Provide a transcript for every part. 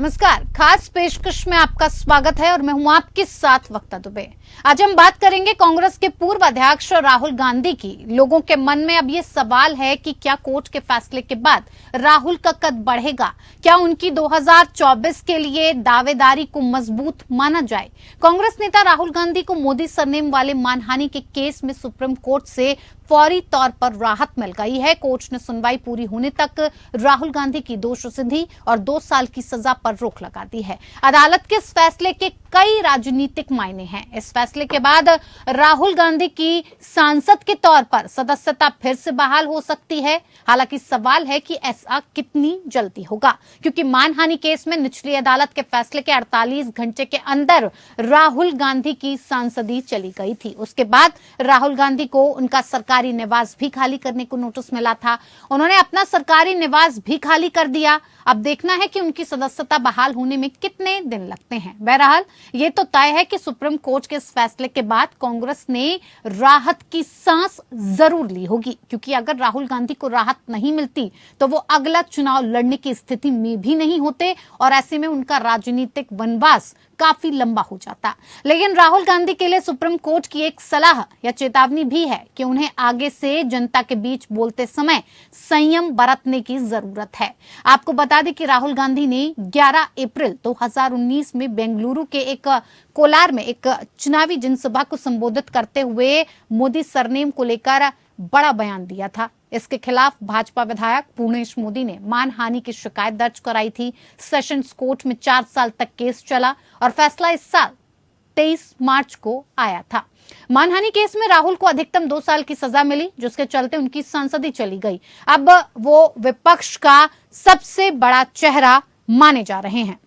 नमस्कार, खास पेशकश में आपका स्वागत है और मैं हूं आपके साथ वक्ता दुबे। आज हम बात करेंगे कांग्रेस के पूर्व अध्यक्ष राहुल गांधी की। लोगों के मन में अब ये सवाल है कि क्या कोर्ट के फैसले के बाद राहुल का कद बढ़ेगा? क्या उनकी 2024 के लिए दावेदारी को मजबूत माना जाए? कांग्रेस नेता राहुल गांधी को मोदी सरनेम वाले मानहानि के केस में सुप्रीम कोर्ट से फौरी तौर पर राहत मिल गई है। कोर्ट ने सुनवाई पूरी होने तक राहुल गांधी की दोष सिद्धि और 2 साल की सजा पर रोक लगा दी है। अदालत के इस फैसले के कई राजनीतिक मायने हैं। इस फैसले के बाद राहुल गांधी की सांसद के तौर पर सदस्यता फिर से बहाल हो सकती है। हालांकि सवाल है कि ऐसा कितनी जल्दी होगा, क्योंकि मानहानि केस में निचली अदालत के फैसले के 48 घंटे के अंदर राहुल गांधी की सांसदी चली गई थी। उसके बाद राहुल गांधी को उनका सरकारी निवास भी खाली करने को नोटिस मिला था। उन्होंने अपना सरकारी निवास भी खाली कर दिया। अब देखना है कि उनकी सदस्यता बहाल होने में कितने दिन लगते हैं। बहरहाल ये तो तय है कि सुप्रीम कोर्ट के इस फैसले के बाद कांग्रेस ने राहत की सांस जरूर ली होगी, क्योंकि अगर राहुल गांधी को राहत नहीं मिलती तो वो अगला चुनाव लड़ने की स्थिति में भी नहीं होते और ऐसे में उनका राजनीतिक वनवास काफी लंबा हो जाता। लेकिन राहुल गांधी के लिए सुप्रीम कोर्ट की एक सलाह या चेतावनी भी है कि उन्हें आगे से जनता के बीच बोलते समय संयम बरतने की जरूरत है। आपको बता दें कि राहुल गांधी ने 11 अप्रैल 2019 में बेंगलुरु के एक कोलार में एक चुनावी जनसभा को संबोधित करते हुए मोदी सरनेम को लेकर बड़ा बयान दिया था। इसके खिलाफ भाजपा विधायक पूर्णेश मोदी ने मानहानि की शिकायत दर्ज कराई थी। सेशंस कोर्ट में 4 साल तक केस चला और फैसला इस साल 23 मार्च को आया था। मानहानि केस में राहुल को अधिकतम 2 साल की सजा मिली, जिसके चलते उनकी सांसदी चली गई। अब वो विपक्ष का सबसे बड़ा चेहरा माने जा रहे हैं।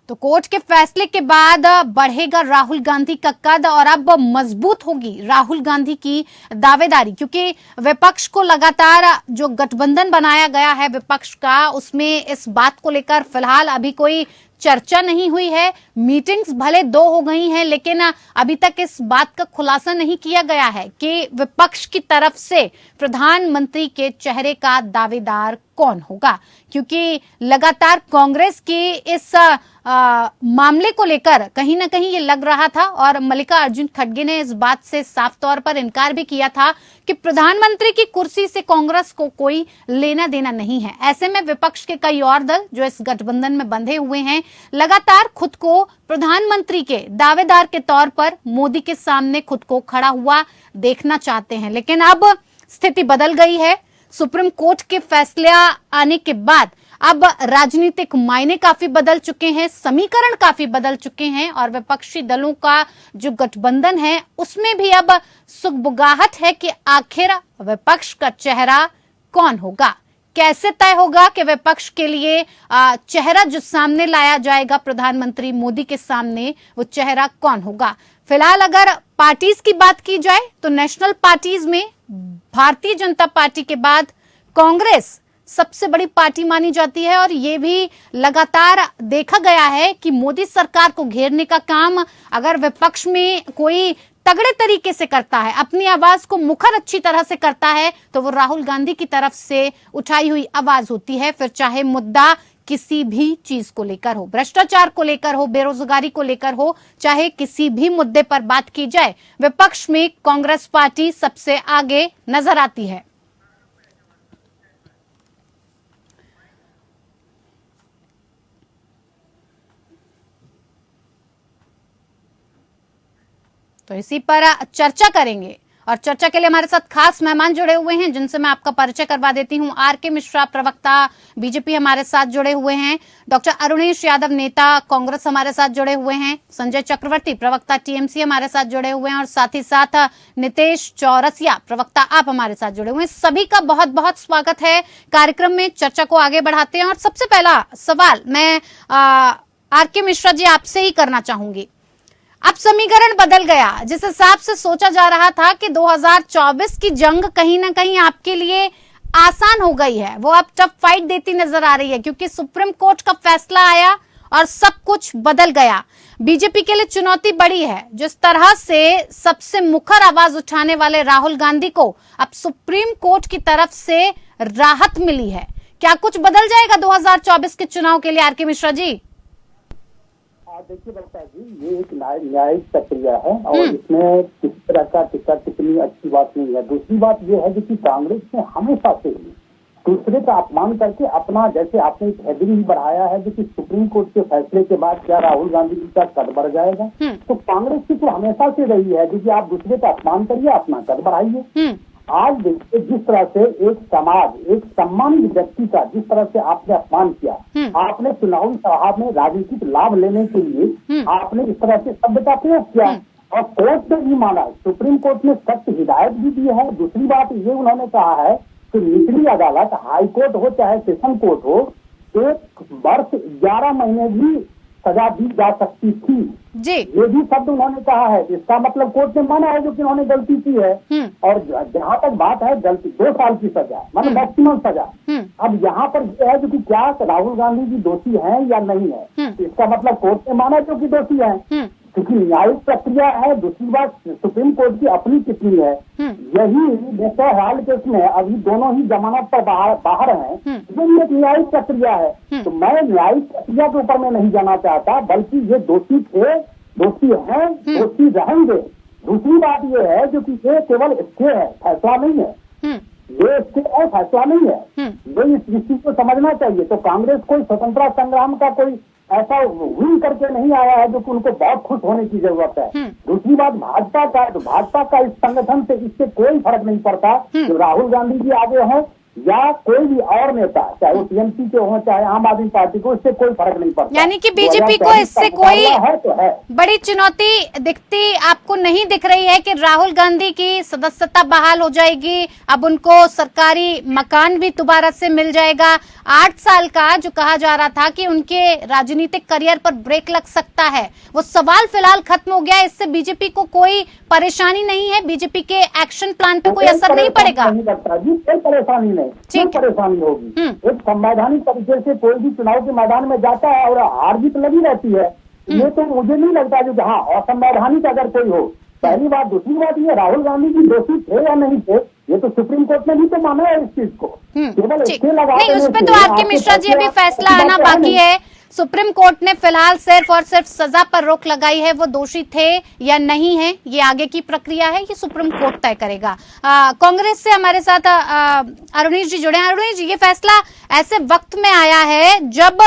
तो कोर्ट के फैसले के बाद बढ़ेगा राहुल गांधी का कद और अब मजबूत होगी राहुल गांधी की दावेदारी, क्योंकि विपक्ष को लगातार जो गठबंधन बनाया गया है विपक्ष का, उसमें इस बात को लेकर फिलहाल अभी कोई चर्चा नहीं हुई है। मीटिंग्स भले 2 हो गई हैं, लेकिन अभी तक इस बात का खुलासा नहीं किया गया है कि विपक्ष की तरफ से प्रधानमंत्री के चेहरे का दावेदार कौन होगा, क्योंकि लगातार कांग्रेस की इस मामले को लेकर कहीं ना कहीं ये लग रहा था और मल्लिकार्जुन खड़गे ने इस बात से साफ तौर पर इनकार भी किया था कि प्रधानमंत्री की कुर्सी से कांग्रेस को कोई लेना देना नहीं है। ऐसे में विपक्ष के कई और दल जो इस गठबंधन में बंधे हुए हैं लगातार खुद को प्रधानमंत्री के दावेदार के तौर पर मोदी के सामने खुद को खड़ा हुआ देखना चाहते हैं। लेकिन अब स्थिति बदल गई है। सुप्रीम कोर्ट के फैसले आने के बाद अब राजनीतिक मायने काफी बदल चुके हैं, समीकरण काफी बदल चुके हैं और विपक्षी दलों का जो गठबंधन है उसमें भी अब सुगबुगाहट है कि आखिर विपक्ष का चेहरा कौन होगा। कैसे तय होगा कि विपक्ष के लिए चेहरा जो सामने लाया जाएगा प्रधानमंत्री मोदी के सामने, वो चेहरा कौन होगा। फिलहाल अगर पार्टीज की बात की जाए तो नेशनल पार्टीज में भारतीय जनता पार्टी के बाद कांग्रेस सबसे बड़ी पार्टी मानी जाती है और ये भी लगातार देखा गया है कि मोदी सरकार को घेरने का काम अगर विपक्ष में कोई तगड़े तरीके से करता है, अपनी आवाज को मुखर अच्छी तरह से करता है, तो वो राहुल गांधी की तरफ से उठाई हुई आवाज होती है। फिर चाहे मुद्दा किसी भी चीज को लेकर हो, भ्रष्टाचार को लेकर हो, बेरोजगारी को लेकर हो, चाहे किसी भी मुद्दे पर बात की जाए, विपक्ष में कांग्रेस पार्टी सबसे आगे नजर आती है। तो इसी पर चर्चा करेंगे और चर्चा के लिए हमारे साथ खास मेहमान जुड़े हुए हैं, जिनसे मैं आपका परिचय करवा देती हूं। आर.के. मिश्रा, प्रवक्ता बीजेपी, हमारे साथ जुड़े हुए हैं। डॉक्टर अरुणेश यादव, नेता कांग्रेस, हमारे साथ जुड़े हुए हैं। संजय चक्रवर्ती, प्रवक्ता टीएमसी, हमारे साथ जुड़े हुए हैं और साथ ही साथ नितेश चौरसिया, प्रवक्ता, आप हमारे साथ जुड़े हुए हैं। सभी का बहुत बहुत स्वागत है कार्यक्रम में। चर्चा को आगे बढ़ाते हैं और सबसे पहला सवाल मैं आर.के. मिश्रा जी आपसे ही करना चाहूंगी। अब समीकरण बदल गया, जिस हिसाब से सोचा जा रहा था कि 2024 की जंग कहीं ना कहीं आपके लिए आसान हो गई है, वो अब टफ फाइट देती नजर आ रही है, क्योंकि सुप्रीम कोर्ट का फैसला आया और सब कुछ बदल गया। बीजेपी के लिए चुनौती बड़ी है। जिस तरह से सबसे मुखर आवाज उठाने वाले राहुल गांधी को अब सुप्रीम कोर्ट की तरफ से राहत मिली है, क्या कुछ बदल जाएगा 2024 के चुनाव के लिए? आर के मिश्रा जी, देखिए बलता जी, ये एक न्यायिक प्रक्रिया है और इसमें किसी तरह का टिकट इतनी अच्छी बात नहीं है। दूसरी बात ये है कि कांग्रेस ने हमेशा से ही दूसरे का अपमान करके अपना, जैसे आपने एक हेडिंग भी बढ़ाया है कि सुप्रीम कोर्ट के फैसले के बाद क्या राहुल गांधी जी का कद बढ़ जाएगा, तो कांग्रेस की तो हमेशा से रही है कि आप दूसरे का अपमान करिए, अपना कद बढ़ाइए। आज देखिए जिस तरह से एक समाज, एक सम्मानित व्यक्ति का जिस तरह से आपने अपमान किया, आपने चुनावी सभा में राजनीतिक लाभ लेने के लिए आपने इस तरह से शब्द का प्रयोग किया और कोर्ट ने भी माना, सुप्रीम कोर्ट ने सख्त हिदायत भी दी है। दूसरी बात ये उन्होंने कहा है कि निचली अदालत, हाई कोर्ट हो चाहे सेशन कोर्ट हो, 1 वर्ष 11 महीने भी सजा दी जा सकती थी जी। ये भी शब्द उन्होंने कहा है। इसका मतलब कोर्ट ने माना है जो कि उन्होंने गलती की है। और जहाँ तक बात है गलती 2 साल की सजा, मतलब मैक्सिमम सजा। अब यहाँ पर यह है जो कि क्या राहुल गांधी जी दोषी हैं या नहीं है, इसका मतलब कोर्ट ने माना जो कि दोषी है, क्योंकि न्यायिक प्रक्रिया है। दूसरी बात सुप्रीम कोर्ट की अपनी टिप्पणी है। यही जैसे हाल केस में अभी दोनों ही जमानत पर बाहर हैं, ये एक न्यायिक प्रक्रिया है। तो मैं न्यायिक प्रक्रिया के ऊपर में नहीं जाना चाहता, बल्कि ये दोषी थे, दोषी हैं, दोषी रहेंगे। दूसरी बात ये है जो कि ये केवल स्टे है, फैसला नहीं है। ये स्टे है, फैसला नहीं है। ये इस चीज को समझना चाहिए। तो कांग्रेस कोई स्वतंत्रता संग्राम का कोई ऐसा विन करके नहीं आया है जो कि उनको बहुत खुश होने की जरूरत है। दूसरी बात भाजपा का, तो भाजपा का इस संगठन से इससे कोई फर्क नहीं पड़ता जो राहुल गांधी जी आगे हैं या कोई भी और नेता, चाहे वो टीएमसी के हो चाहे आम आदमी पार्टी को, इससे कोई फर्क नहीं पड़ता। यानी कि बीजेपी को इससे कोई बड़ी चुनौती दिखती आपको नहीं दिख रही है कि राहुल गांधी की सदस्यता बहाल हो जाएगी, अब उनको सरकारी मकान भी दोबारा से मिल जाएगा। 8 साल का जो कहा जा रहा था कि उनके राजनीतिक करियर पर ब्रेक लग सकता है, वो सवाल फिलहाल खत्म हो गया। इससे बीजेपी को कोई परेशानी नहीं है, बीजेपी के एक्शन प्लान पे कोई असर नहीं पड़ेगा। कोई परेशानी नहीं, कोई परेशानी होगी। एक संवैधानिक तरीके से कोई भी चुनाव के मैदान में जाता है और हार जीत लगी रहती है, ये तो मुझे नहीं लगता जो हाँ असंवैधानिक अगर कोई हो। पहली बात। दूसरी बात ये राहुल गांधी जी दोषी थे या नहीं थे, ये तो सुप्रीम कोर्ट ने भी तो माना है इस चीज को। केवल इसके लगा नहीं, उस पर तो आपके मिश्रा जी अभी फैसला आना बाकी है। सुप्रीम कोर्ट ने फिलहाल सिर्फ और सिर्फ सजा पर रोक लगाई है, वो दोषी थे या नहीं है ये आगे की प्रक्रिया है, ये सुप्रीम कोर्ट तय करेगा। कांग्रेस से हमारे साथ अरुणेश जी जुड़े हैं। अरुणेश जी, ये फैसला ऐसे वक्त में आया है जब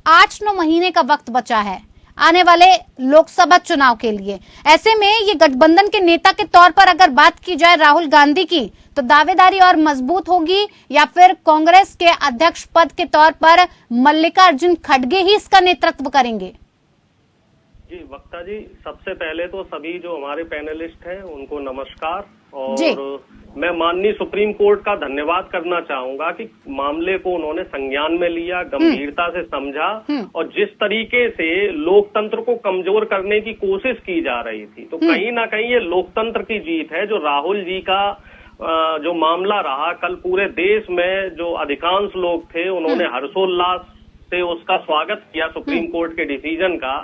8-9 महीने का वक्त बचा है आने वाले लोकसभा चुनाव के लिए। ऐसे में ये गठबंधन के नेता के तौर पर अगर बात की जाए राहुल गांधी की, तो दावेदारी और मजबूत होगी या फिर कांग्रेस के अध्यक्ष पद के तौर पर मल्लिकार्जुन खड़गे ही इसका नेतृत्व करेंगे? जी वक्ता जी, सबसे पहले तो सभी जो हमारे पैनलिस्ट हैं उनको नमस्कार। और मैं माननीय सुप्रीम कोर्ट का धन्यवाद करना चाहूंगा कि मामले को उन्होंने संज्ञान में लिया, गंभीरता से समझा और जिस तरीके से लोकतंत्र को कमजोर करने की कोशिश की जा रही थी, तो कहीं ना कहीं ये लोकतंत्र की जीत है। जो राहुल जी का जो मामला रहा, कल पूरे देश में जो अधिकांश लोग थे उन्होंने हर्षोल्लास से उसका स्वागत किया सुप्रीम कोर्ट के डिसीजन का।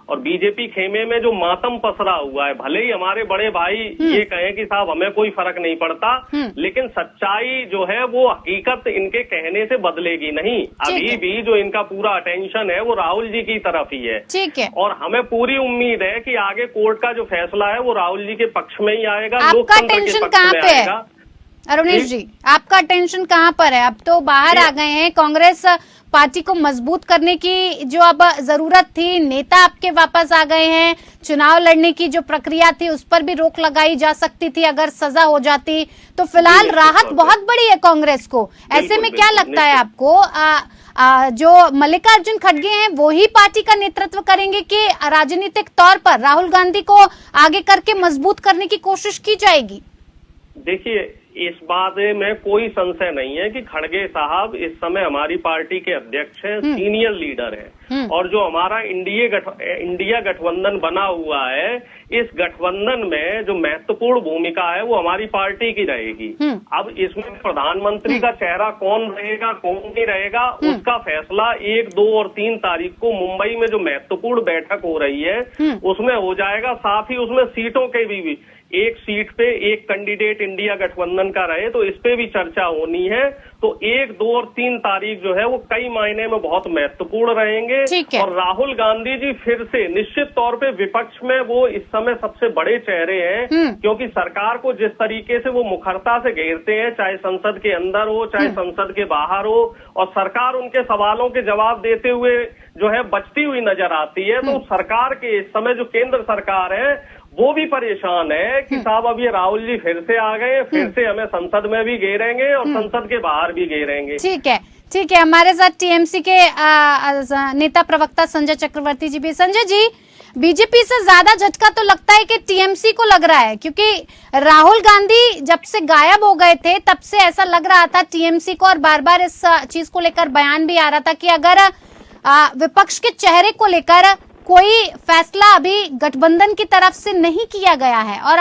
और बीजेपी खेमे में जो मातम पसरा हुआ है, भले ही हमारे बड़े भाई ये कहें कि साहब हमें कोई फर्क नहीं पड़ता, लेकिन सच्चाई जो है वो हकीकत इनके कहने से बदलेगी नहीं। अभी भी जो इनका पूरा अटेंशन है वो राहुल जी की तरफ ही है। ठीक है। और हमें पूरी उम्मीद है कि आगे कोर्ट का जो फैसला है वो राहुल जी के पक्ष में ही आएगा, आपका लोकतंत्र के टेंशन पक्ष कहाँ में पे है आएगा। अरुणेश जी, आपका टेंशन कहाँ पर है? अब तो बाहर आ गए हैं, कांग्रेस पार्टी को मजबूत करने की जो अब जरूरत थी, नेता आपके वापस आ गए हैं, चुनाव लड़ने की जो प्रक्रिया थी उस पर भी रोक लगाई जा सकती थी अगर सजा हो जाती, तो फिलहाल राहत बहुत बड़ी है कांग्रेस को। ऐसे में क्या लगता है आपको, जो मल्लिकार्जुन खड़गे हैं वो ही पार्टी का नेतृत्व करेंगे कि राजनीतिक तौर पर राहुल गांधी को आगे करके मजबूत करने की कोशिश की जाएगी? देखिए, इस बात में कोई संशय नहीं है कि खड़गे साहब इस समय हमारी पार्टी के अध्यक्ष हैं, सीनियर लीडर हैं। और जो हमारा इंडिया गठबंधन बना हुआ है, इस गठबंधन में जो महत्वपूर्ण भूमिका है वो हमारी पार्टी की रहेगी। अब इसमें प्रधानमंत्री का चेहरा कौन रहेगा, कौन नहीं रहेगा, उसका फैसला 1, 2 और 3 तारीख को मुंबई में जो महत्वपूर्ण बैठक हो रही है उसमें हो जाएगा। साथ ही उसमें सीटों के भी एक सीट पे एक कैंडिडेट इंडिया गठबंधन का रहे, तो इस पे भी चर्चा होनी है। तो 1, 2 और 3 तारीख जो है वो कई मायने में बहुत महत्वपूर्ण रहेंगे। और राहुल गांधी जी फिर से निश्चित तौर पे विपक्ष में वो इस समय सबसे बड़े चेहरे हैं, क्योंकि सरकार को जिस तरीके से वो मुखरता से घेरते हैं, चाहे संसद के अंदर हो चाहे संसद के बाहर हो, और सरकार उनके सवालों के जवाब देते हुए जो है बचती हुई नजर आती है। तो सरकार के इस समय जो केंद्र सरकार है वो भी परेशान है कि साहब अब ये राहुल जी फिर से आ गए, फिर से हमें संसद में भी घेरेंगे और संसद के बाहर भी घेरेंगे। ठीक है, हमारे साथ टीएमसी के नेता प्रवक्ता संजय चक्रवर्ती जी भी। संजय जी, बीजेपी से ज्यादा झटका तो लगता है कि टीएमसी को लग रहा है, क्योंकि राहुल गांधी जब से गायब हो गए थे तब से ऐसा लग रहा था टीएमसी को, और बार बार इस चीज को लेकर बयान भी आ रहा था कि अगर विपक्ष के चेहरे को लेकर कोई फैसला अभी गठबंधन की तरफ से नहीं किया गया है, और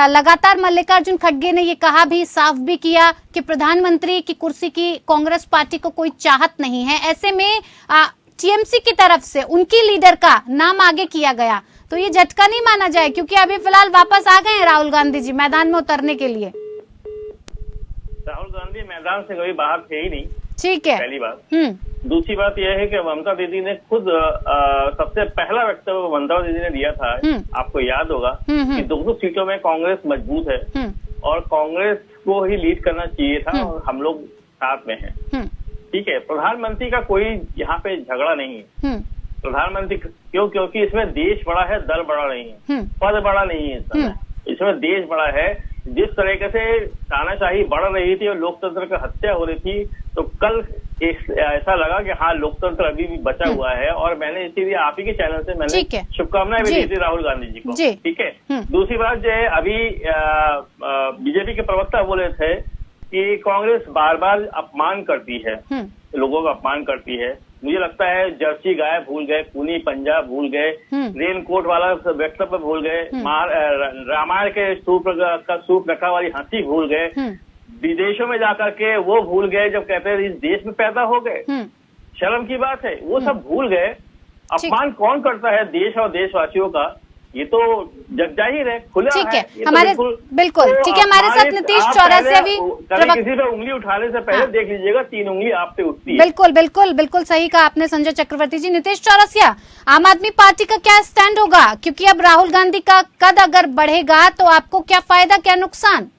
लगातार मल्लिकार्जुन खड़गे ने ये कहा भी, साफ भी किया कि प्रधानमंत्री की कुर्सी की कांग्रेस पार्टी को कोई चाहत नहीं है। ऐसे में टीएमसी की तरफ से उनकी लीडर का नाम आगे किया गया, तो ये झटका नहीं माना जाए, क्योंकि अभी फिलहाल वापस आ गए हैं राहुल गांधी जी मैदान में उतरने के लिए। राहुल गांधी मैदान से कभी बाहर थे ही नहीं, ठीक है, पहली बात। दूसरी बात यह है कि ममता दीदी ने खुद सबसे पहला वक्तव्य ममता दीदी ने दिया था, आपको याद होगा कि 2 सीटों में कांग्रेस मजबूत है और कांग्रेस को ही लीड करना चाहिए था और हम लोग साथ में हैं। ठीक है, प्रधानमंत्री का कोई यहाँ पे झगड़ा नहीं है। प्रधानमंत्री क्यों? क्योंकि इसमें देश बड़ा है, दल बड़ा नहीं है, पद बड़ा नहीं है। इस समय इसमें देश बड़ा है। जिस तरीके से तानाशाही बढ़ रही थी और लोकतंत्र की हत्या हो रही थी, तो कल ऐसा लगा कि हाँ, लोकतंत्र अभी भी बचा हुआ है। और मैंने इसीलिए आप ही के चैनल से मैंने शुभकामनाएं भी दी थी राहुल गांधी जी को। ठीक है। दूसरी बात जो है, अभी बीजेपी के प्रवक्ता बोले थे कि कांग्रेस बार बार अपमान करती है, लोगों का अपमान करती है। मुझे लगता है जर्सी गाय भूल गए, खूनी पंजाब भूल गए, रेनकोट वाला वक्तव्य भूल गए, रामायण के सूप रखा वाली हंसी भूल गए, विदेशों में जाकर के वो भूल गए जब कहते हैं इस देश में पैदा हो गए। शर्म की बात है, वो सब भूल गए। अपमान कौन करता है देश और देशवासियों का? ये तो जग जाहिर है, खुला है। ठीक है, हमारे बिल्कुल ठीक है, हमारे साथ नीतीश चौरसिया भी। किसी पे उंगली उठाने से पहले देख लीजिएगा 3 उंगली आप पे उठती है। बिल्कुल सही कहा आपने संजय चक्रवर्ती जी। नीतीश चौरसिया, आम आदमी पार्टी का क्या स्टैंड होगा, क्योंकि अब राहुल गांधी का कद अगर बढ़ेगा तो आपको क्या फायदा क्या नुकसान?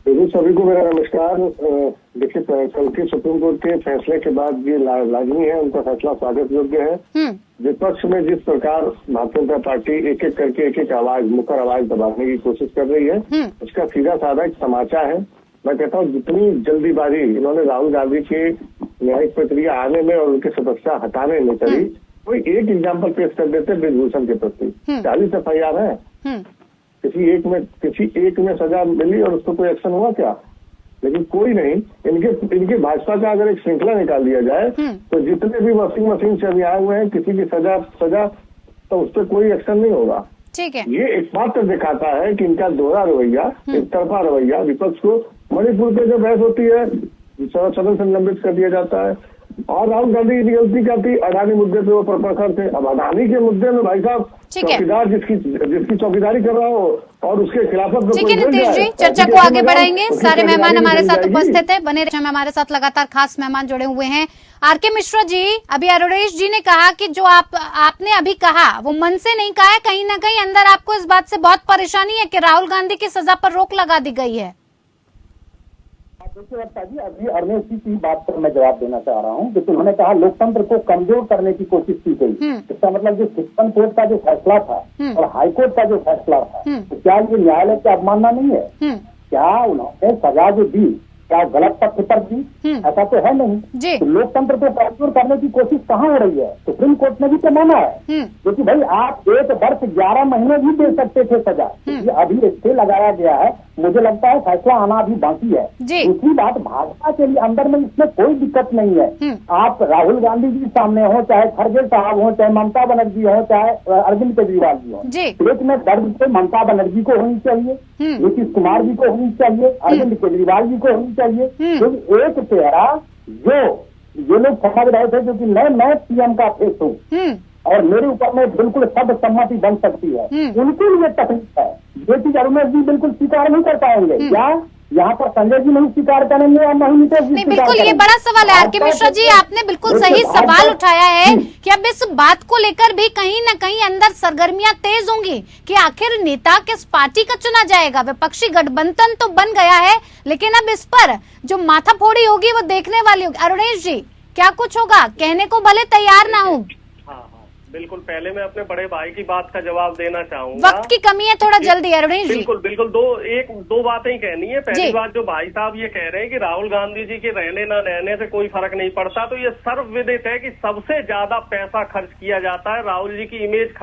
सभी को मेरा नमस्कार। देखिए, कल के सुप्रीम कोर्ट के फैसले के बाद ये लाजमी है, उनका फैसला स्वागत योग्य है। विपक्ष में जिस प्रकार भारतीय जनता पार्टी एक एक करके एक आवाज, मुखर आवाज दबाने की कोशिश कर रही है, उसका सीधा साधा एक समाचार है। मैं कहता हूँ जितनी जल्दीबाजी इन्होंने राहुल गांधी की न्यायिक प्रक्रिया आने में और उनकी सदस्यता हटाने में करी, कोई एक एग्जाम्पल पेश कर देते ब्रिजभूषण के प्रति। 40 FIR है, किसी एक में सजा मिली और उसको कोई एक्शन हुआ क्या? लेकिन कोई नहीं। इनके भाजपा का अगर एक श्रृंखला निकाल दिया जाए तो जितने भी वॉशिंग मशीन से अभी आए हुए हैं, किसी की सजा तो उस पर कोई एक्शन नहीं होगा। ठीक है, ये एकमात्र दिखाता है कि इनका दोहरा रवैया, एक तरफा रवैया। विपक्ष को मणिपुर पे जो बहस होती है सदन से निलंबित कर दिया जाता है, और राहुल गांधी की गलती क्या थी? अडानी मुद्दे पे वो प्रखर थे। अब अडानी के मुद्दे में भाई साहब चौकीदार जिसकी चौकीदारी कर रहा हो और उसके खिलाफ। ठीक है नीतीश जी, चर्चा को आगे बढ़ाएंगे। सारे मेहमान हमारे साथ उपस्थित है, बने रहिए। हमारे साथ लगातार खास मेहमान जुड़े हुए हैं। आरके मिश्रा जी, अभी अरुणेश जी ने कहा कि जो आपने अभी कहा वो मन से नहीं कहा है, कहीं ना कहीं अंदर आपको इस बात से बहुत परेशानी है कि राहुल गांधी की सजा पर रोक लगा दी गई है। देखिए जी, अभी अरुणेश जी की बात पर मैं जवाब देना चाह रहा हूँ, क्योंकि उन्होंने कहा लोकतंत्र को कमजोर करने की कोशिश की गई। इसका मतलब जो सुप्रीम कोर्ट का जो फैसला था और हाईकोर्ट का जो फैसला था, तो क्या ये न्यायालय की अवमानना नहीं है? क्या उन्होंने सजा जो दी, क्या गलत तथ्य पर दी? ऐसा तो है नहीं। तो लोकतंत्र को कमजोर करने की कोशिश कहाँ हो रही है? सुप्रीम कोर्ट ने भी तो माना है, क्योंकि भाई आप 1 वर्ष 11 महीने भी दे सकते थे सजा। अभी स्टे लगाया गया है मुझे लगता है फैसला आना अभी बाकी है। दूसरी बात, भाजपा के लिए अंदर में इसमें कोई दिक्कत नहीं है। आप राहुल गांधी जी सामने हो, चाहे खड़गे साहब हो, चाहे ममता बनर्जी हो, चाहे अरविंद केजरीवाल जी हो, पेट में दर्द तो ममता बनर्जी को होनी चाहिए, नीतीश कुमार जी को होनी चाहिए, अरविंद केजरीवाल जी को होनी चाहिए। क्योंकि एक चेहरा जो ये लोग समझ रहे थे जो कि मैं पीएम का फेस हूँ और मेरे ऊपर में बिल्कुल सर्वसम्मति बन सकती है, उनके लिए तकलीफ है। ये चीज अरुण जी बिल्कुल स्वीकार नहीं कर पाएंगे। क्या यहाँ पर संजय जी नहीं स्वीकार करेंगे और नहीं नीतीश जी? बिल्कुल, ये बड़ा सवाल है आर.के. मिश्रा जी, आपने बिल्कुल सही सवाल उठाया है कि अब इस बात को लेकर भी कहीं न कहीं अंदर सरगर्मियां तेज होंगी कि आखिर नेता किस पार्टी का चुना जाएगा। विपक्षी गठबंधन तो बन गया है, लेकिन अब इस पर जो माथाफोड़ी होगी वो देखने वाली होगी। अरुणेश जी, क्या कुछ होगा? कहने को भले तैयार ना हूँ। बिल्कुल, पहले मैं अपने बड़े भाई की बात का जवाब देना चाहूंगा। वक्त की कमी है, थोड़ा जल्दी अरुणेश जी। बिल्कुल दो बातें कहनी है। पहली बात, जो भाई साहब ये कह रहे हैं कि राहुल गांधी जी के रहने ना रहने से कोई फर्क नहीं पड़ता, तो ये सर्वविदित है कि सबसे ज्यादा पैसा खर्च किया जाता है राहुल जी की इमेज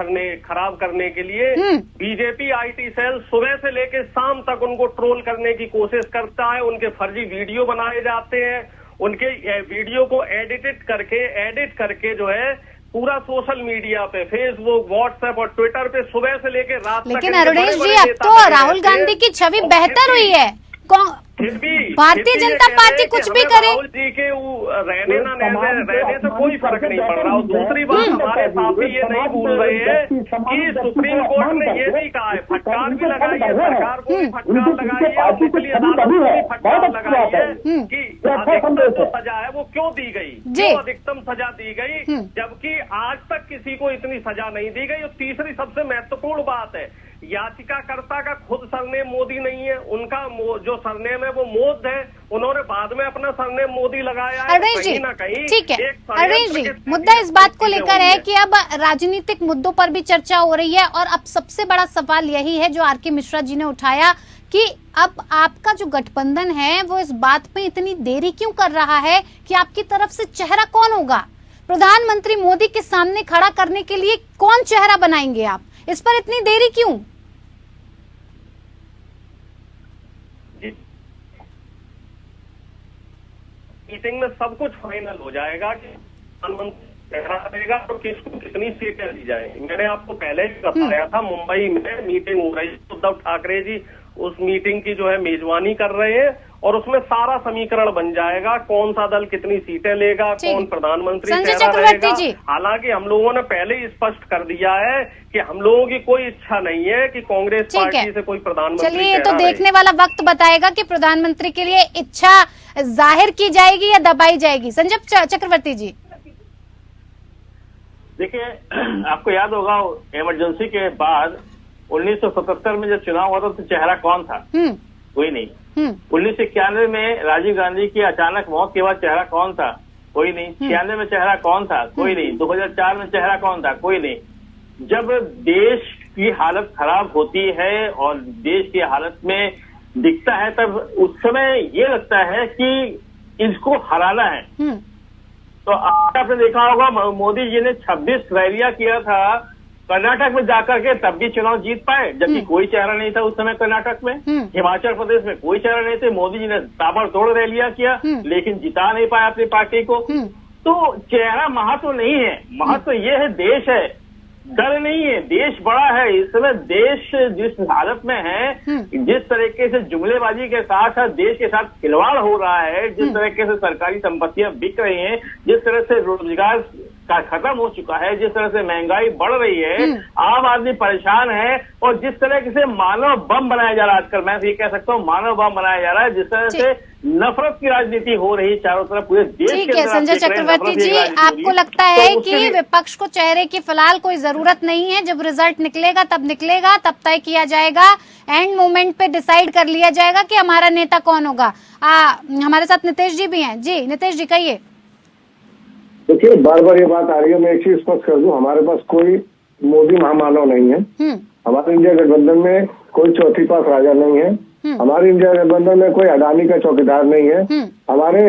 खराब करने के लिए। बीजेपी आईटी सेल सुबह से लेकर शाम तक उनको ट्रोल करने की कोशिश करता है, उनके फर्जी वीडियो बनाए जाते हैं, उनके वीडियो को एडिट करके जो है पूरा सोशल मीडिया पे, फेसबुक, व्हाट्सएप और ट्विटर पे सुबह से लेकर रात तक। लेकिन अरुणेश जी, अब तो राहुल गांधी की छवि बेहतर हुई है। भारतीय जनता पार्टी कुछ भी करे, राहुल जी के रहने से कोई फर्क नहीं पड़ रहा। और दूसरी बात, हमारे साथी ये नहीं भूल रहे हैं कि सुप्रीम कोर्ट ने ये भी कहा है, फटकार भी लगाई है, सरकार को भी फटकार लगाई है, और निचली अदालत को भी फटकार लगाई है कि अधिकतम जो सजा है वो क्यों दी गई, क्यों अधिकतम सजा दी गई, जबकि आज तक किसी को इतनी सजा नहीं दी गई। और तीसरी सबसे महत्वपूर्ण बात है, याचिकाकर्ता का खुद सरनेम मोदी नहीं है, उनका जो सरनेम है वो मोद है, उन्होंने बाद में अपना सरनेम मोदी लगाया है। कहीं ना कहीं ठीक है अरुणेश जी, मुद्दा इस बात को लेकर है कि अब राजनीतिक मुद्दों पर भी चर्चा हो रही है, और अब सबसे बड़ा सवाल यही है जो आर.के. मिश्रा जी ने उठाया कि अब आपका जो गठबंधन है वो इस बात पे इतनी देरी क्यों कर रहा है कि आपकी तरफ से चेहरा कौन होगा? प्रधानमंत्री मोदी के सामने खड़ा करने के लिए कौन चेहरा बनाएंगे आप? इस पर इतनी देरी क्यों? मीटिंग में सब कुछ फाइनल हो जाएगा कि प्रधानमंत्री चेहरा देगा तो किसको कितनी सीटें दी जाएंगी। मैंने आपको पहले ही बताया था, मुंबई में मीटिंग हो रही है, उद्धव ठाकरे जी उस मीटिंग की जो है मेजबानी कर रहे हैं, और उसमें सारा समीकरण बन जाएगा, कौन सा दल कितनी सीटें लेगा, कौन प्रधानमंत्री चेहरा रहेगा। हालांकि हम लोगों ने पहले ही स्पष्ट कर दिया है कि हम लोगों की कोई इच्छा नहीं है कि कांग्रेस पार्टी से कोई प्रधानमंत्री। चलिए, ये तो देखने वाला वक्त बताएगा कि प्रधानमंत्री के लिए इच्छा जाहिर की जाएगी या दबाई जाएगी। संजय चक्रवर्ती जी, देखिए, आपको याद होगा इमरजेंसी के बाद 1977 में जब चुनाव हुआ था तो चेहरा कौन था? कोई नहीं। 1991 में राजीव गांधी की अचानक मौत के बाद चेहरा कौन था? कोई नहीं। 96 में चेहरा कौन था? कोई नहीं। 2004 में चेहरा कौन था? कोई नहीं। जब देश की हालत खराब होती है और देश की हालत में दिखता है, तब उस समय ये लगता है कि इसको हराना है। तो आपने देखा होगा मोदी जी ने 26 रैलियां किया था कर्नाटक में जाकर के, तब भी चुनाव जीत पाए, जबकि कोई चेहरा नहीं था उस समय कर्नाटक में। हिमाचल प्रदेश में कोई चेहरा नहीं थे, मोदी जी ने ताबड़तोड़ रैलियां किया लेकिन जिता नहीं पाया अपनी पार्टी को। तो चेहरा महत्व नहीं है, महत्व ये है देश है, डर नहीं है। देश बड़ा है, इस समय देश जिस हालत में है, जिस तरीके से जुमलेबाजी के साथ देश के साथ खिलवाड़ हो रहा है, जिस तरीके से सरकारी संपत्तियां बिक रही हैं, जिस तरह से रोजगार का खत्म हो चुका है, जिस तरह से महंगाई बढ़ रही है, आम आदमी परेशान है, और जिस तरह से मानव बम बनाया जा रहा है, आजकल मैं ये कह सकता हूँ मानव बम बनाया जा रहा है, जिस तरह से नफरत की राजनीति हो रही है चारों तरफ पूरे देश के अंदर। ठीक है संजय चक्रवर्ती जी, आपको लगता है कि विपक्ष को चेहरे की फिलहाल कोई जरूरत नहीं है, जब रिजल्ट निकलेगा, तब तय किया जाएगा, एंड मोमेंट पे डिसाइड कर लिया जाएगा कि हमारा नेता कौन होगा। हमारे साथ नितेश जी भी हैं। जी नितेश जी, कहिए। देखिए, बार बार ये बात आ रही है, मैं एक चीज स्पष्ट कर दूं, हमारे पास कोई मोदी महामानव नहीं है। हमारे इंडिया गठबंधन में कोई चौथी पास राजा नहीं है। हमारे इंडिया गठबंधन में कोई अडानी का चौकीदार नहीं है। हमारे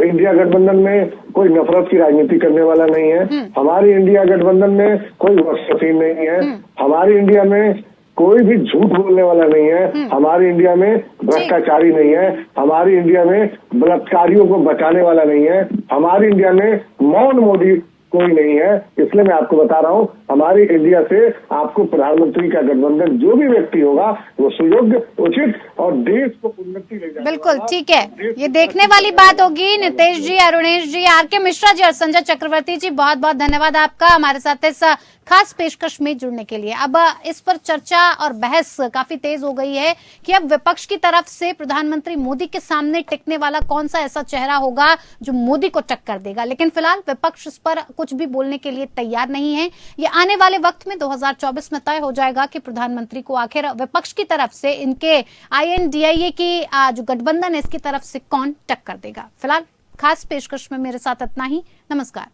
इंडिया गठबंधन में कोई नफरत की राजनीति करने वाला नहीं है। हमारी इंडिया गठबंधन में कोई वक्तशील नहीं है। हमारी इंडिया में कोई भी झूठ बोलने वाला नहीं है। हमारी इंडिया में भ्रष्टाचारी नहीं है। हमारी इंडिया में बलात्कारियों को बचाने वाला नहीं है। हमारी इंडिया में मौन मोदी कोई नहीं है। इसलिए मैं आपको बता रहा हूँ, हमारी इंडिया से आपको प्रधानमंत्री का गठबंधन जो भी व्यक्ति होगा वो सुयोग्य, उचित और देश को उन्नति ले जाएगा। बिल्कुल ठीक है, ये देखने वाली बात होगी। नितेश जी, अरुणेश जी, आर.के. मिश्रा जी और संजय चक्रवर्ती जी, बहुत बहुत धन्यवाद आपका हमारे साथ इस खास पेशकश में जुड़ने के लिए। अब इस पर चर्चा और बहस काफी तेज हो गई है कि अब विपक्ष की तरफ से प्रधानमंत्री मोदी के सामने टिकने वाला कौन सा ऐसा चेहरा होगा जो मोदी को टक्कर देगा। लेकिन फिलहाल विपक्ष इस पर कुछ भी बोलने के लिए तैयार नहीं है। ये आने वाले वक्त में 2024 में तय हो जाएगा कि प्रधानमंत्री को आखिर विपक्ष की तरफ से इनके INDIA की जो गठबंधन है इसकी तरफ से कौन टक्कर देगा। फिलहाल खास पेशकश में मेरे साथ इतना ही। नमस्कार।